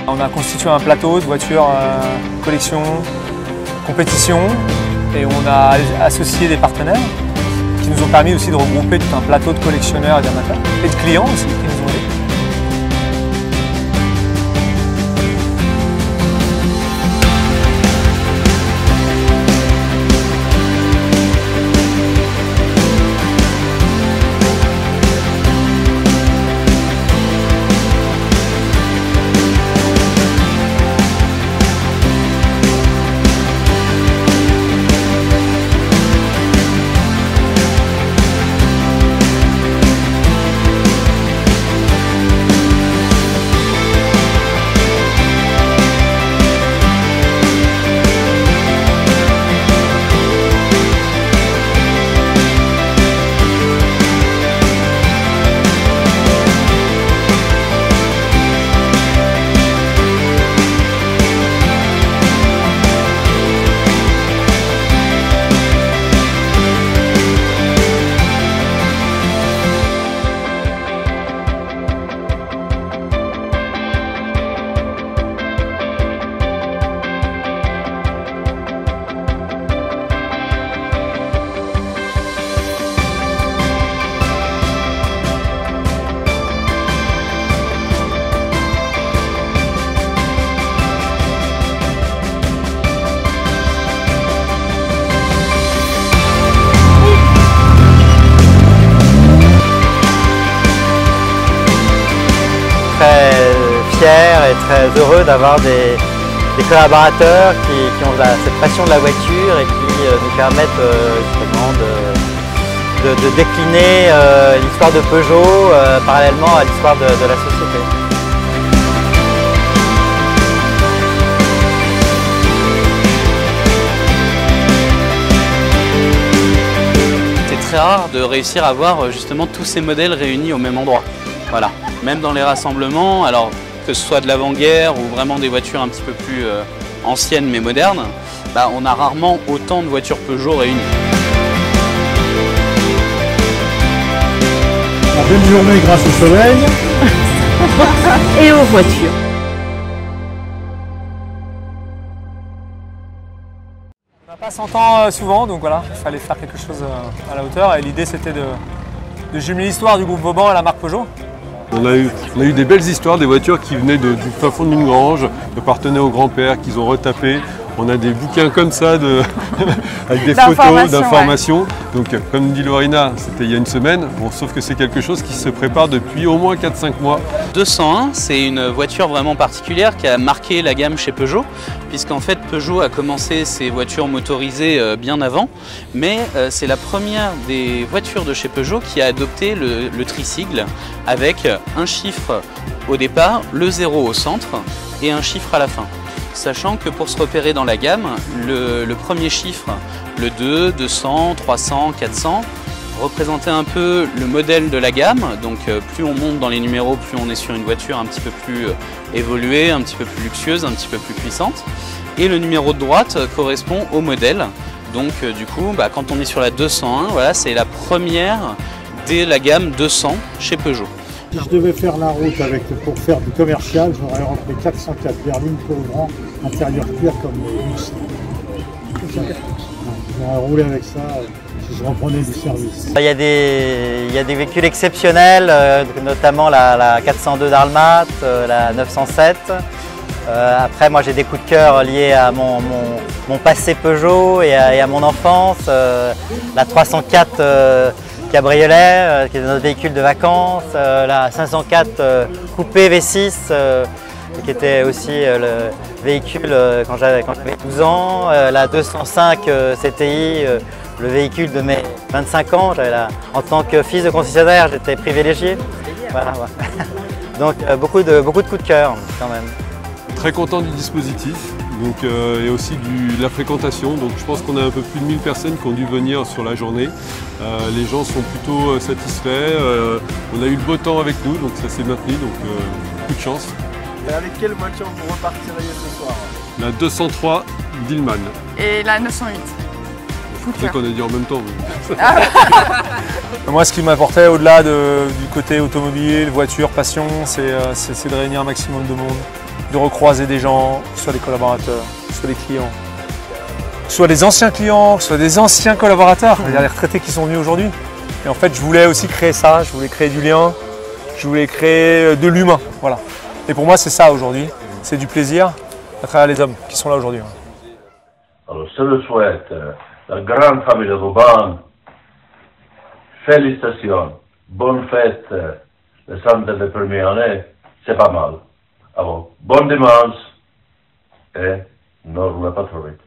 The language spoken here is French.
On a constitué un plateau de voitures collection, compétition et on a associé des partenaires qui nous ont permis aussi de regrouper tout un plateau de collectionneurs et d'amateurs et de clients aussi qui nous ont aidés. Très fier et très heureux d'avoir des collaborateurs qui ont cette passion de la voiture et qui nous permettent justement de décliner l'histoire de Peugeot parallèlement à l'histoire de la société. C'est très rare de réussir à voir justement tous ces modèles réunis au même endroit. Voilà. Même dans les rassemblements, alors que ce soit de l'avant-guerre ou vraiment des voitures un petit peu plus anciennes mais modernes, on a rarement autant de voitures Peugeot réunies. Une belle journée grâce au soleil et aux voitures. On n'a pas 100 ans souvent, donc voilà, il fallait faire quelque chose à la hauteur et l'idée c'était de jumeler l'histoire du groupe Vauban et la marque Peugeot. On a eu des belles histoires, des voitures qui venaient du fin fond d'une grange, qui appartenaient au grand-père, qu'ils ont retapé. On a des bouquins comme ça avec des photos d'informations. Ouais. Donc comme dit Lorena, c'était il y a une semaine, bon, sauf que c'est quelque chose qui se prépare depuis au moins 4-5 mois. 201, c'est une voiture vraiment particulière qui a marqué la gamme chez Peugeot, puisqu'en fait Peugeot a commencé ses voitures motorisées bien avant, mais c'est la première des voitures de chez Peugeot qui a adopté le trisigle avec un chiffre au départ, le 0 au centre et un chiffre à la fin. Sachant que pour se repérer dans la gamme, le premier chiffre, le 2, 200, 300, 400, représentait un peu le modèle de la gamme. Donc plus on monte dans les numéros, plus on est sur une voiture un petit peu plus évoluée, un petit peu plus luxueuse, un petit peu plus puissante. Et le numéro de droite correspond au modèle. Donc du coup, quand on est sur la 201, voilà, c'est la première de la gamme 200 chez Peugeot. Si je devais faire la route pour faire du commercial, j'aurais rentré 404 berlines pour grand, intérieur cuir comme luxe. J'aurais roulé avec ça si je reprenais du service. Il y a des véhicules exceptionnels, notamment la 402 Dalmat, la 907. Après, moi j'ai des coups de cœur liés à mon passé Peugeot et à mon enfance. La 304 cabriolet, qui est notre véhicule de vacances, la 504 coupé V6, qui était aussi le véhicule quand j'avais 12 ans, la 205 CTI, le véhicule de mes 25 ans. En tant que fils de concessionnaire, j'étais privilégié. Voilà. Donc beaucoup de coups de cœur quand même. Très content du dispositif. Donc, et aussi de la fréquentation. Donc je pense qu'on a un peu plus de 1000 personnes qui ont dû venir sur la journée. Les gens sont plutôt satisfaits. On a eu le beau temps avec nous, donc ça s'est maintenu, donc beaucoup de chance. Et avec quelle voiture vous repartiriez ce soir? La 203 Dillman. Et la 908. C'est vrai qu'on a dit en même temps. Mais... Moi, ce qui m'apportait au-delà du côté automobile, voiture, passion, c'est de réunir un maximum de monde. de recroiser des gens, que ce soit des collaborateurs, que ce soit des clients, que ce soit des anciens clients, que ce soit des anciens collaborateurs, c'est-à-dire les retraités qui sont venus aujourd'hui. Et en fait, je voulais aussi créer ça, je voulais créer du lien, je voulais créer de l'humain. Voilà. Et pour moi, c'est ça aujourd'hui, c'est du plaisir à travers les hommes qui sont là aujourd'hui. Alors, je le souhaite, la grande famille de Vauban, félicitations, bonne fête, le centre de première année, c'est pas mal. Alors, bon dimanche et ne roulez pas trop vite.